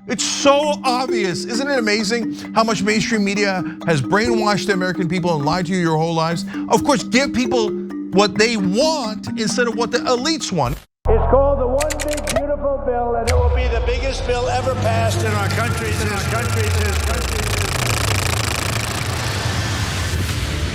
It's so obvious. Isn't it amazing how much mainstream media has brainwashed the American people and lied to you your whole lives? Of course, give people what they want instead of what the elites want. It's called the One Big Beautiful Bill, and it will be the biggest bill ever passed in our country's history.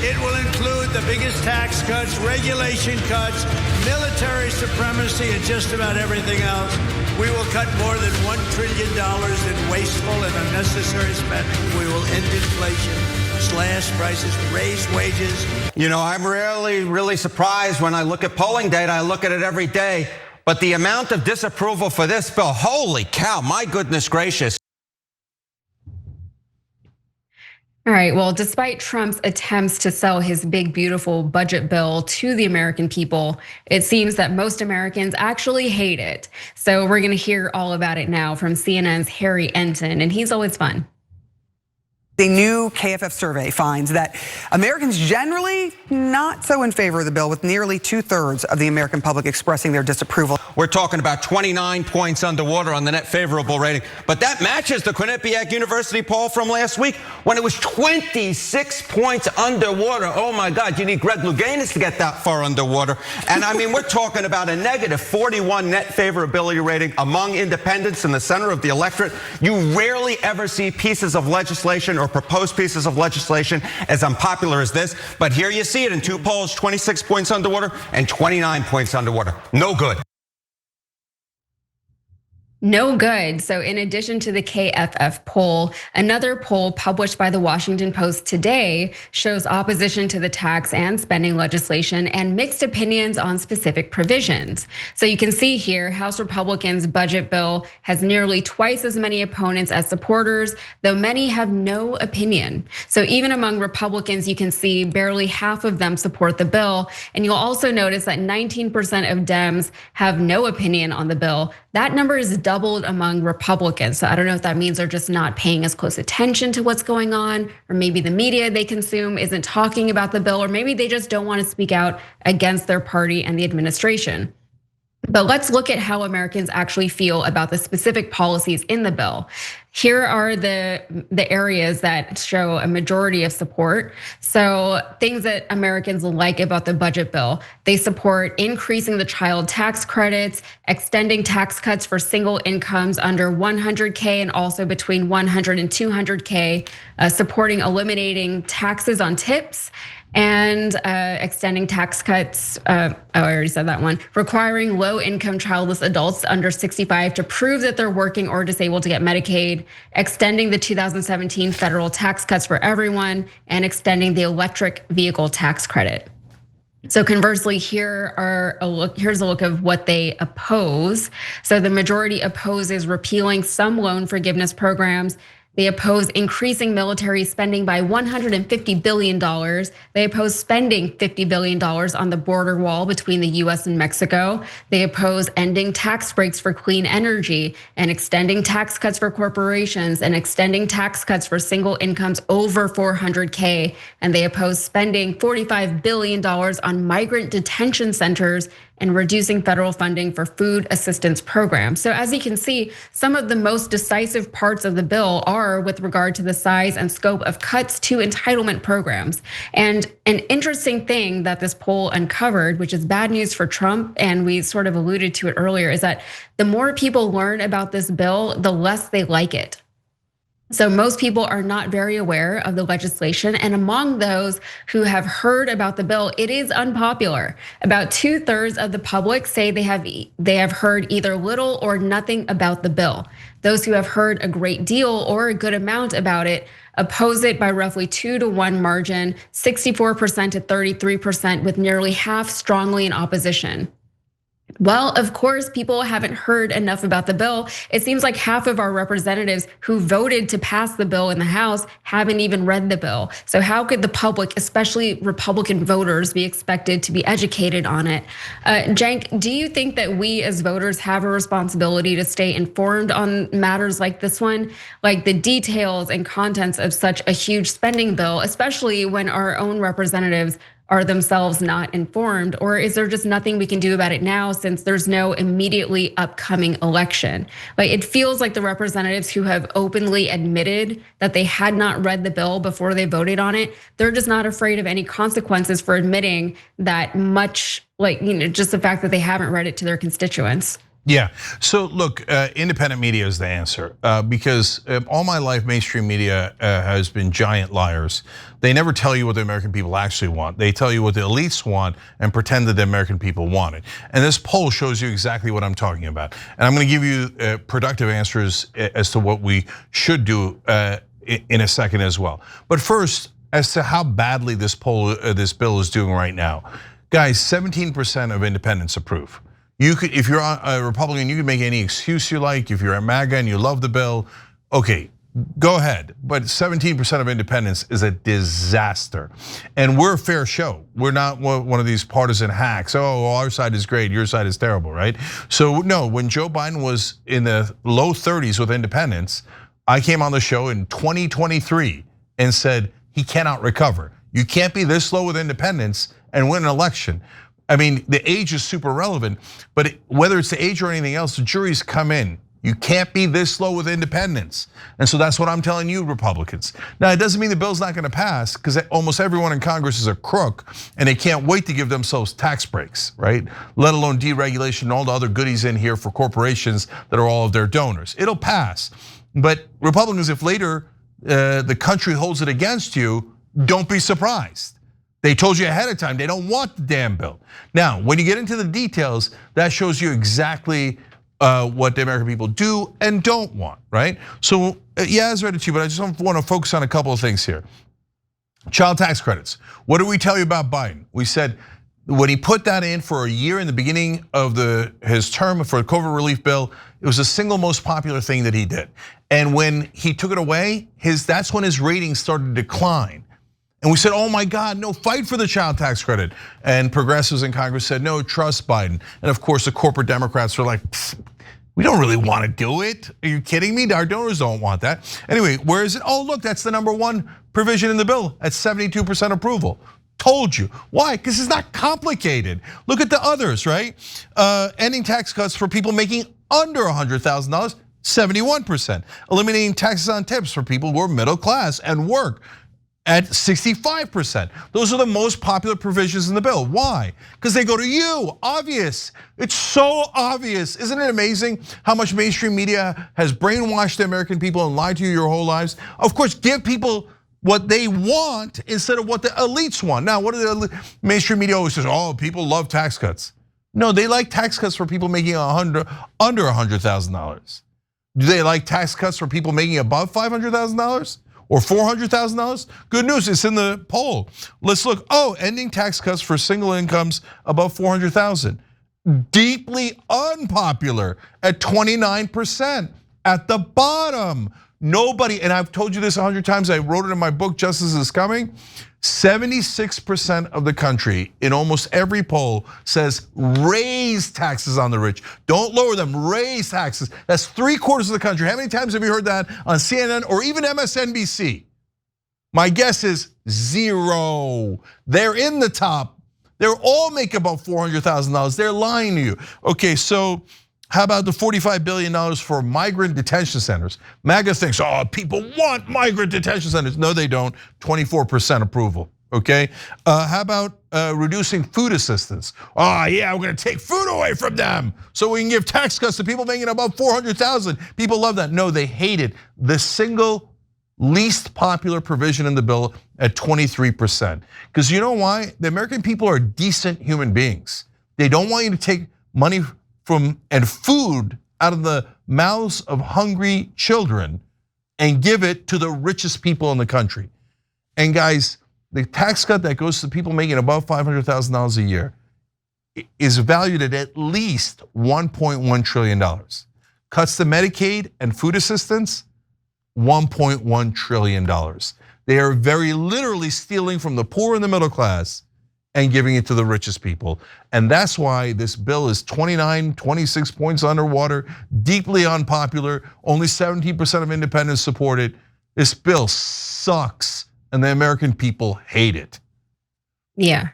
It will include the biggest tax cuts, regulation cuts, military supremacy, and just about everything else. We will cut more than $1 trillion in wasteful and unnecessary spending. We will end inflation, slash prices, raise wages. You know, I'm really surprised when I look at polling data. I look at it every day. But the amount of disapproval for this bill, holy cow, my goodness gracious. All right, well, despite Trump's attempts to sell his big, beautiful budget bill to the American people, it seems that most Americans actually hate it. So we're gonna hear all about it now from CNN's Harry Enton, and he's always fun. A new KFF survey finds that Americans generally not so in favor of the bill, with nearly 2/3 of the American public expressing their disapproval. We're talking about 29 points underwater on the net favorable rating, but that matches the Quinnipiac University poll from last week when it was 26 points underwater. Oh my God, you need Greg Louganis to get that far underwater. And I mean, we're talking about a negative 41 net favorability rating among independents in the center of the electorate. You rarely ever see pieces of legislation or proposed pieces of legislation as unpopular as this, but here you see it in two polls, 26 points underwater and 29 points underwater. No good. No good. So in addition to the KFF poll, another poll published by the Washington Post today shows opposition to the tax and spending legislation and mixed opinions on specific provisions. So you can see here, House Republicans' budget bill has nearly twice as many opponents as supporters, though many have no opinion. So even among Republicans, you can see barely half of them support the bill. And you'll also notice that 19% of Dems have no opinion on the bill. That number is doubled among Republicans. So I don't know if that means they're just not paying as close attention to what's going on, or maybe the media they consume isn't talking about the bill, or maybe they just don't want to speak out against their party and the administration. But let's look at how Americans actually feel about the specific policies in the bill. Here are the areas that show a majority of support. So things that Americans like about the budget bill: they support increasing the child tax credits, extending tax cuts for single incomes under 100K and also between 100 and 200K, supporting eliminating taxes on tips, and extending tax cuts, I already said that one, requiring low-income childless adults under 65 to prove that they're working or disabled to get Medicaid, extending the 2017 federal tax cuts for everyone, and extending the electric vehicle tax credit. So conversely, here's a look of what they oppose. So the majority opposes repealing some loan forgiveness programs. They oppose increasing military spending by $150 billion. They oppose spending $50 billion on the border wall between the US and Mexico. They oppose ending tax breaks for clean energy and extending tax cuts for corporations and extending tax cuts for single incomes over 400K. And they oppose spending $45 billion on migrant detention centers and reducing federal funding for food assistance programs. So as you can see, some of the most decisive parts of the bill are with regard to the size and scope of cuts to entitlement programs. And an interesting thing that this poll uncovered, which is bad news for Trump, and we sort of alluded to it earlier, is that the more people learn about this bill, the less they like it. So most people are not very aware of the legislation, and among those who have heard about the bill, it is unpopular. About 2/3 of the public say they have heard either little or nothing about the bill. Those who have heard a great deal or a good amount about it oppose it by roughly 2-to-1 margin, 64% to 33%, with nearly half strongly in opposition. Well, of course, people haven't heard enough about the bill. It seems like half of our representatives who voted to pass the bill in the House haven't even read the bill. So how could the public, especially Republican voters, be expected to be educated on it? Cenk, do you think that we as voters have a responsibility to stay informed on matters like this one, like the details and contents of such a huge spending bill, especially when our own representatives are themselves not informed? Or is there just nothing we can do about it now since there's no immediately upcoming election? Like, it feels like the representatives who have openly admitted that they had not read the bill before they voted on it, they're just not afraid of any consequences for admitting that much, like, just the fact that they haven't read it to their constituents. Yeah, so look, independent media is the answer because all my life mainstream media has been giant liars. They never tell you what the American people actually want. They tell you what the elites want and pretend that the American people want it. And this poll shows you exactly what I'm talking about. And I'm gonna give you productive answers as to what we should do in a second as well. But first, as to how badly this bill is doing right now. Guys, 17% of independents approve. You could, if you're a Republican, you can make any excuse you like. If you're a MAGA and you love the bill, okay, go ahead. But 17% of independents is a disaster. And we're a fair show. We're not one of these partisan hacks. Oh, our side is great, your side is terrible, right? So no, when Joe Biden was in the low 30s with independents, I came on the show in 2023 and said he cannot recover. You can't be this low with independents and win an election. I mean, the age is super relevant, but whether it's the age or anything else, the jury's come in. You can't be this low with independents. And so that's what I'm telling you, Republicans. Now, it doesn't mean the bill's not gonna pass, because almost everyone in Congress is a crook, and they can't wait to give themselves tax breaks, right? Let alone deregulation and all the other goodies in here for corporations that are all of their donors. It'll pass. But Republicans, if later the country holds it against you, don't be surprised. They told you ahead of time they don't want the damn bill. Now, when you get into the details, that shows you exactly what the American people do and don't want, right? So yeah, I read it to you, but I just want to focus on a couple of things here. Child tax credits. What did we tell you about Biden? We said when he put that in for a year in the beginning of his term for a COVID relief bill, it was the single most popular thing that he did. And when he took it away, that's when his ratings started to decline. And we said, oh my God, no, fight for the child tax credit. And progressives in Congress said, no, trust Biden. And of course, the corporate Democrats were like, we don't really want to do it. Are you kidding me? Our donors don't want that. Anyway, where is it? Oh, look, that's the #1 provision in the bill at 72% approval. Told you. Why? Because it's not complicated. Look at the others, right? Ending tax cuts for people making under $100,000, 71%. Eliminating taxes on tips for people who are middle class and work, at 65%. Those are the most popular provisions in the bill. Why? Because they go to you, obvious. It's so obvious. Isn't it amazing how much mainstream media has brainwashed the American people and lied to you your whole lives? Of course, give people what they want instead of what the elites want. Now, what do the mainstream media always says? Oh, people love tax cuts. No, they like tax cuts for people making under $100,000. Do they like tax cuts for people making above $500,000? Or $400,000? Good news, it's in the poll. Let's look. Oh, ending tax cuts for single incomes above $400,000. Deeply unpopular at 29%. At the bottom, nobody, and I've told you this 100 times, I wrote it in my book, Justice is Coming. 76% of the country in almost every poll says raise taxes on the rich. Don't lower them, raise taxes. That's 3/4 of the country. How many times have you heard that on CNN or even MSNBC? My guess is 0. They're in the top. They're all make about $400,000. They're lying to you. Okay, so how about the $45 billion for migrant detention centers? MAGA thinks, oh, people want migrant detention centers. No, they don't, 24% approval, okay? How about reducing food assistance? Oh yeah, we're gonna take food away from them so we can give tax cuts to people making above 400,000. People love that. No, they hate it. The single least popular provision in the bill at 23%. Because you know why? The American people are decent human beings. They don't want you to take money and food out of the mouths of hungry children and give it to the richest people in the country. And guys, the tax cut that goes to people making above $500,000 a year is valued at least $1.1 trillion. Cuts to Medicaid and food assistance, $1.1 trillion. They are very literally stealing from the poor and the middle class and giving it to the richest people. And that's why this bill is 26 points underwater, deeply unpopular. Only 17% of independents support it. This bill sucks and the American people hate it. Yeah.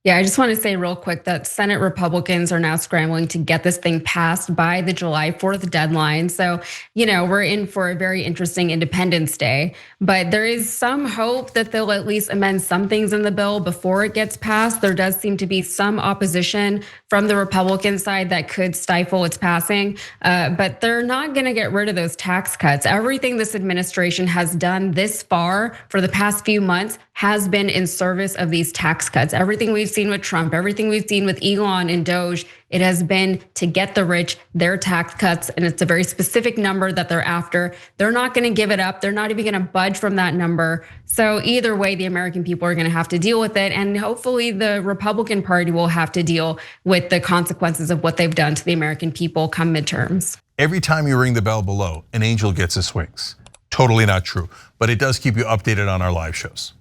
Yeah, I just want to say real quick that Senate Republicans are now scrambling to get this thing passed by the July 4th deadline. So, we're in for a very interesting Independence Day, but there is some hope that they'll at least amend some things in the bill before it gets passed. There does seem to be some opposition from the Republican side that could stifle its passing, but they're not going to get rid of those tax cuts. Everything this administration has done this far for the past few months has been in service of these tax cuts. Everything we've seen with Trump, everything we've seen with Elon and Doge, it has been to get the rich their tax cuts, and it's a very specific number that they're after. They're not gonna give it up. They're not even gonna budge from that number. So either way, the American people are gonna have to deal with it, and hopefully the Republican Party will have to deal with the consequences of what they've done to the American people come midterms. Every time you ring the bell below, an angel gets his wings. Totally not true, but it does keep you updated on our live shows.